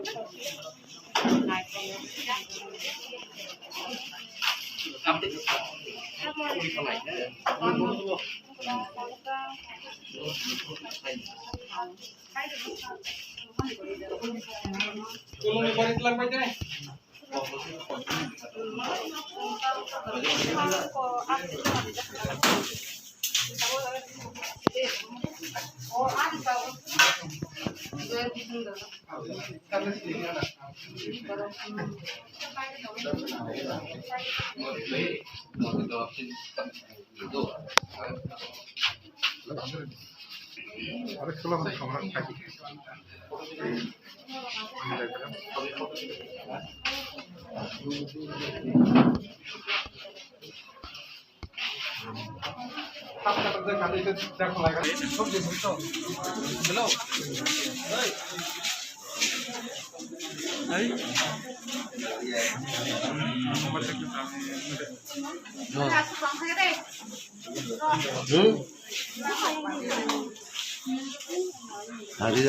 Hari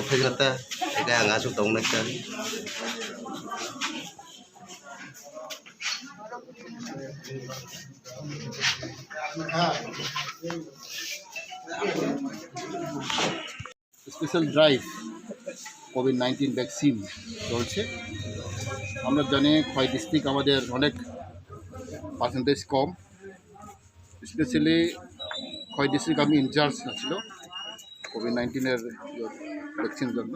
apa kata? Kita ngasuh tong mereka. Special drive COVID-19 vaccine চলছে। আমরা জানি Khowai district আমাদের অনেক পার্সেন্টেজ কম, স্পেশালি খোয়াই ডিস্ট্রিক্ট আমি ইনচার্জ ছিল কোভিড-19-এর ভ্যাকসিন জন্য।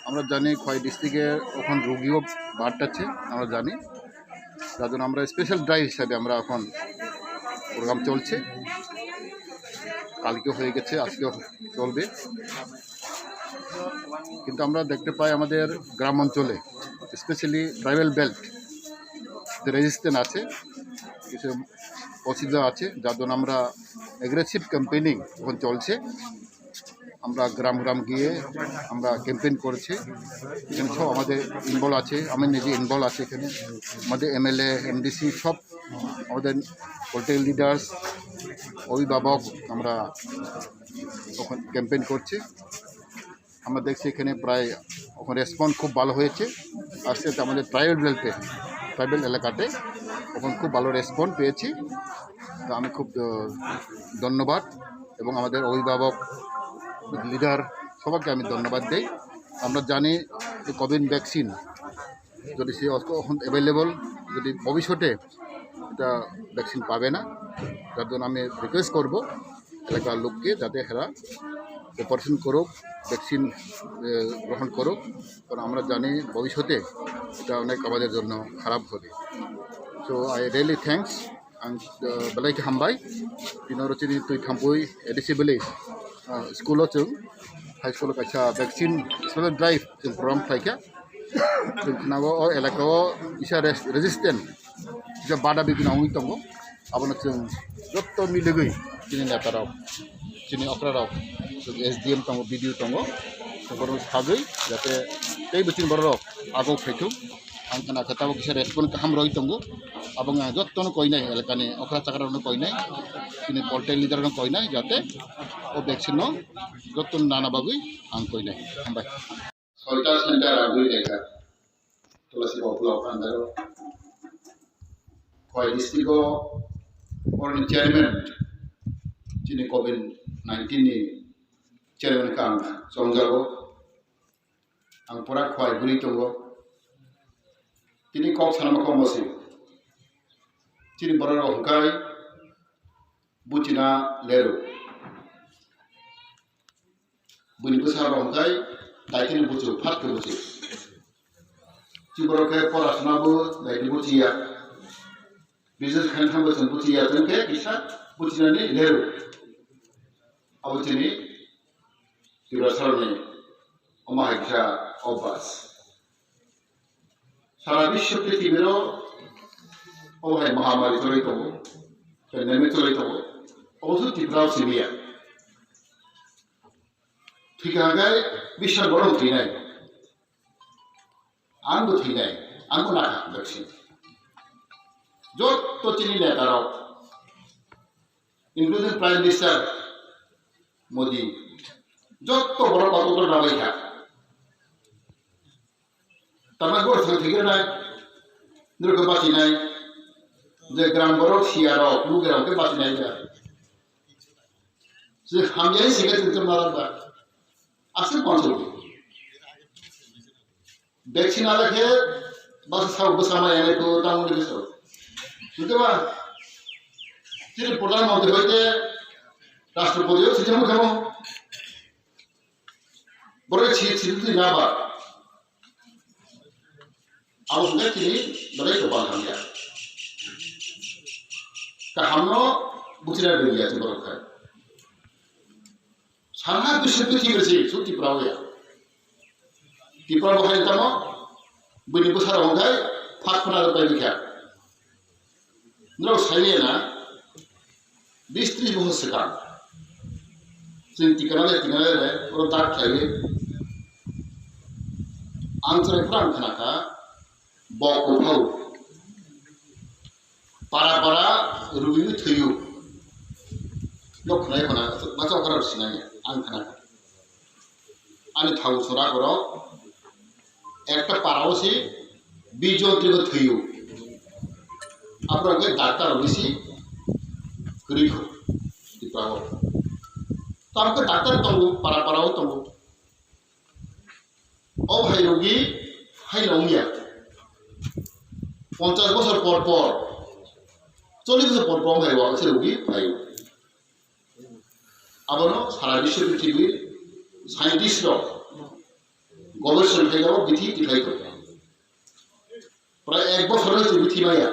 আমরা জানি খোয়াই ডিস্ট্রিক্টে এখন রোগীও বাড়তেছে, আমরা জানি, তার জন্য আমরা স্পেশাল ড্রাইভ হিসাবে আমরা এখন প্রোগ্রাম চলছে। কালকেও হয়ে গেছে, আজকেও চলবে। কিন্তু আমরা দেখতে পাই আমাদের গ্রাম অঞ্চলে স্পেশালি ট্রাইবাল বেল্ট যে রেজিস্ট্যান্ট আছে, কিছু অসুবিধা আছে, যার জন্য আমরা অ্যাগ্রেসিভ ক্যাম্পেইনিং এখন চলছে। আমরা গ্রাম গ্রাম গিয়ে আমরা ক্যাম্পেইন করছি। এখানে সব আমাদের ইনভলভ আছে, আমি নিজে ইনভলভ আছে এখানে। আমাদের এমএলএ, এমডিসি সব আমাদের পলিটিক্যাল লিডার্স, অভিভাবক আমরা ওখানে ক্যাম্পেইন করছি। আমরা দেখছি এখানে প্রায় ওখানে রেসপন্স খুব ভালো হয়েছে। আস্তে আস্তে আমাদের ট্রাইবাল এলাকাতে ওখানে খুব ভালো রেসপন্স পেয়েছি। তো আমি খুব ধন্যবাদ, এবং আমাদের অভিভাবক, লিডার সবাইকে আমি ধন্যবাদ দিই। আমরা জানি যে কোভিড ভ্যাকসিন যদি সে এখন অ্যাভেলেবল, যদি ভবিষ্যতে এটা ভ্যাকসিন পাবে না, তার জন্য আমি রিকোয়েস্ট করব এলাকার লোককে যাতে এরা প্রিপারেশন করুক, ভ্যাকসিন গ্রহণ করুক, কারণ আমরা জানি ভবিষ্যতে এটা অনেক আমাদের জন্য খারাপ হবে। So I really thanks ang balay ka hambay tinoro chini tui thampui edisibly school chung high school kaisa vaccine special drive chung program thaika chung nago o elaka o isa resistant ja bada bibina oi tongo abono chung jotto milegui chini netarok chini okrarok chung SDM tongo BDO tongo sokoro sagui jate tei buchin borok ago phaitu ang kana kata ko kisa respond kaham roi tongo abang jotto no koi nai elakani okra chakra no koi nai chini political leader no koi nai jate o vaccine no jotto nana bagui ang koi nai hambai solta center agui dekha tulasi block andaro koi district ko or chairman chini COVID-19 ni chairman kang somjago ang pura khoi guri tongo tini kok sanama komosi chini bororo hukai buchina lero buni busaro hukai taitini buchu phat ke buchu chiboro ke porashona bu daiti buchiya business khan tham buchu buchiya tengke kisa buchina ni lero abo chini tirasar ni omahiksa obas সারা বিশ্ব পৃথিবীরও অবহাই মহামারী চলে যাব pandemic চলে যাব অবশ্য তীব্রাও Syria ঠিক আগায় বিশ্বের বড় থিনাই আঙ্গু থিনাই আঙ্গু নাকা ভ্যাকসিন যত চিনি নেতারাও ইনক্লুডিং প্রাইম মিনিস্টার মোদি যত বড় কত দাবাই থাক तारमाने गथ' थैग्रोनाय नोरखौ बासिनाय जे ग्रामबराव सियाराव लुगेरावखौ बासिनाय गैया जे हामजाय सिगां जों माराबा आसे कन्ट्रोल वैक्सीन आला के बस सब बसामा यानी को ताऊ ने बेसो सुनते बा फिर प्रधानमंत्री होते राष्ट्रपति हो सिजम खामो बड़े छी ना बा अब उसने चीनी बड़े तो बाल हम गया का हमनो बुचरा दे दिया तो बड़ा सारा विश्व पृथ्वी से सुती प्रावया तिप्रा बहाय तमो बनि बसारा होगाय फाट फना बाय दिखा नौ साइलेना 20-30 बोसोर सिगां जों टिकानाले और दाग थायो आंचरायफ्रा आं खोनाखा बकौ पारा रुबिनि थैयो नखनाय खना बाचा करा सिनाय आं खोनाखा आंनि थाव सरा गराव একটা পারাওসি 20 জন থেকে থইও আপনাকে ডাক্তার বেশি করিখো দিপাও তারকে ডাক্তার তঙ্গু পারাও তঙ্গু ও ভাই রোগী হাই লমিয়া 50 বছর পর 40 বছর পর ভাই ওয়াছে রোগী ভাই আবারও সারা বিশ্ব পৃথিবীর সায়েন্টিস্টরা গবেষণা থেকে বিধি দিখাই করে প্রায় 1 বছর হয়েছে বিধি মাইয়া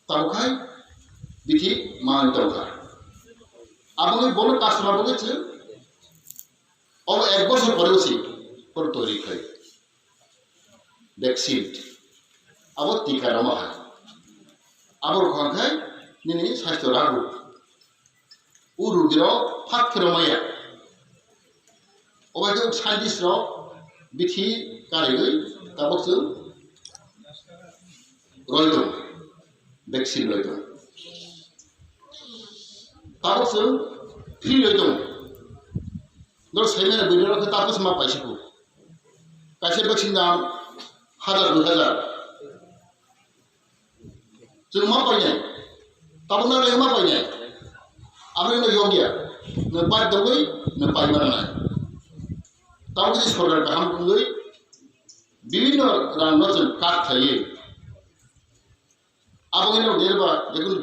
তাও খাই বিধি মানতেও খায় আপনি বলে কাস্টমার বলেছে ও 1 বছর পরেওছি পর তৈরি খাই ভ্যাকসিন আবার টিকা নেওয়া হয় আবার ওখান খায় নিনি স্বাস্থ্য রাখবো ও রোগীরাও ফাঁক ফেরো মাইয়া অবাইকে সায়েন্টিস্টরাও বিধি কারিগৈ তাবকসो রয়তো ভ্যাকসিন রয়তো তাবকसो ফ্রি রয়তো দর সাইমেনা বিরোধকে তাবকस मा পাইছিকো কাছে ভ্যাকসিন দাম 1000-2000 जों मा पाइनाय ताबनाले मा पाइनाय आमरे न योगिया न बाद दगै न पाइमाना ताऊ जी सरकार गाहाम बुङै विभिन्न रांजों काट थायो आबोनो देरबा जेकुन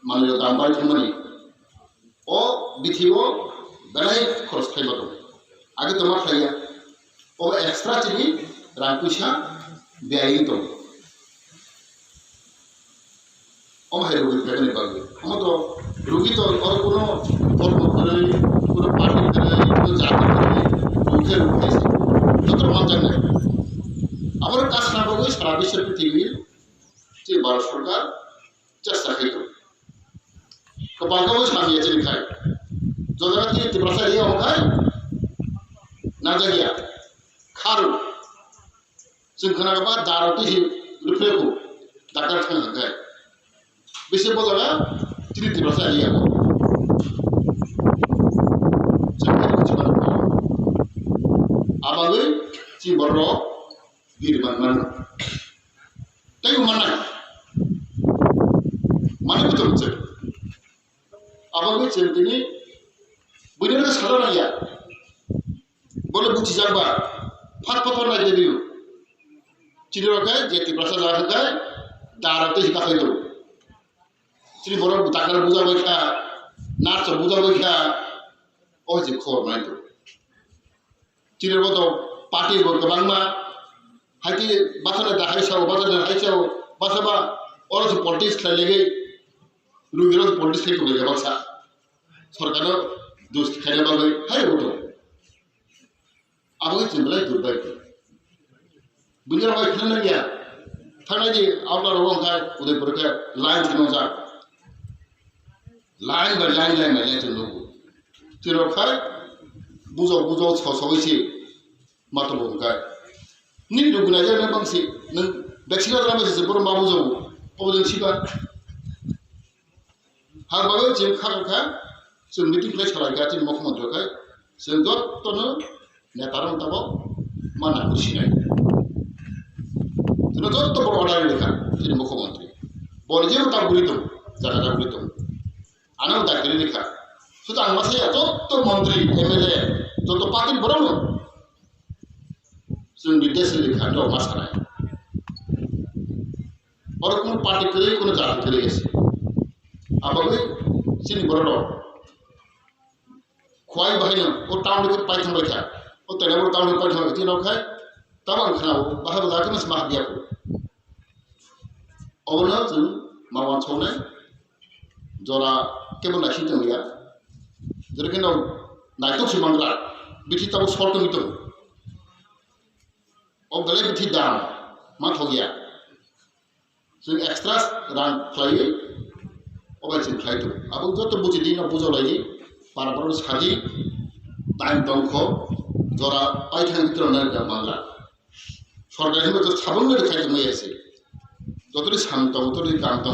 मानलो दामबाय थमनि अ बिथिओ गनाय खरस थाइबा दं आगे तो मा थाया अ एक्सट्रा चिनि रां पैसा बेयाय दं अमाय रोगी फेगने बागे हम तो रोगी तो और कोनो कर्म करे कोनो पार्टी करे कोनो जाति करे उठे যত মঞ্চান নাই আবার কাজ না করবে সারা বিশ্ব পৃথিবীর যে ভারত সরকার চেষ্টা করিত কপালকাও সামিয়েছে খায় জগতে তীব্রতা ইয়ে হয় না জায়গা খারু जों खोनाबा दारते रुफेको डाक्टर थांगाय बेसे बदला তীব্রতা ইয়ে आबागै जी बर्र गिरबान मान ताई माना माने बेtul cek आबागै चेंटिनि बैनोनो सारा या बोले बुझि जाबा फाट फाट ना देबियो चिरकाय जेति प्रसा जाखाय दारते हिकाखै दो चिरि बर्र डाक्टर बुझा बैखा नार्स बुझा बैखा ओ जे खबर नाय दो चिरेर मतो पार्टी गोबांमा हाइति बाथाना दा हाइसाव बासाबा अरस पलिटिक्स खाइलेगै रुगिरो पलिटिक्स खाइतो गया बासा सरकारनो दोस्त खाइना बागै हाय ओतो आबो चिमलाय दुबाय बुझरा बाय खाना गया थाना जी आपला रोंखाय उदयपुरके लाइन थिनो जा लाइन बाय लाइन माने चलो चिरोखाय बुझाव सावसावैसे माथो बुंगाय नि दुगुना जाना बांसि नों वैक्सीन लामासे जोबोर मा बुझाव अबजों सिबा हाबागै जों खारखा जों मिटिं प्लेस खालामगाथि मुख्यमन्त्रिखाय जों दत्तनो नेतारं दाबाव माना खुसिनाय जोंना जत बड़ अर्डार लेखा जोंनि मुख्यमंत्री बयजोंबो दागुरि दं जागा दागुरि दं आंनाव दागुरि लेखा শুধু আং মাসে যত মন্ত্রী এমএলএ যত পার্টির বরং जोंनि देशनि लेखा दं मासानाय और কোনো পার্টি করে কোনো জাতি করে গেছে আবাবে जोंनि बर' दं खवाय बाहायनो ও टाउननिफ्राय पायखांबाय था ও तेनाबो टाउननिफ्राय पायखांबाय दिनावखाय दाबो आं खोनाबो बाहाबो जाखोनो माहादियाखौ अबनो जों मावान सौनाय जरा केबल नायसिनदों गैया जेरैखि नाव नायथौ सिमांग्रा बिथि ताबो सर्ट मिथौ अब गले बिथि दाम मा थगिया जों एक्सट्रा रां खालायो अबाय जों खालायथौ आबो जत बुजि दिनाव बुजावलायि बारबार सादि टाइम दंख जरा पायखां भितराव नायगा मांगा सरकारनि मते साबोन खायजों मैयासै যতটি শান্ত ততটি কান্ত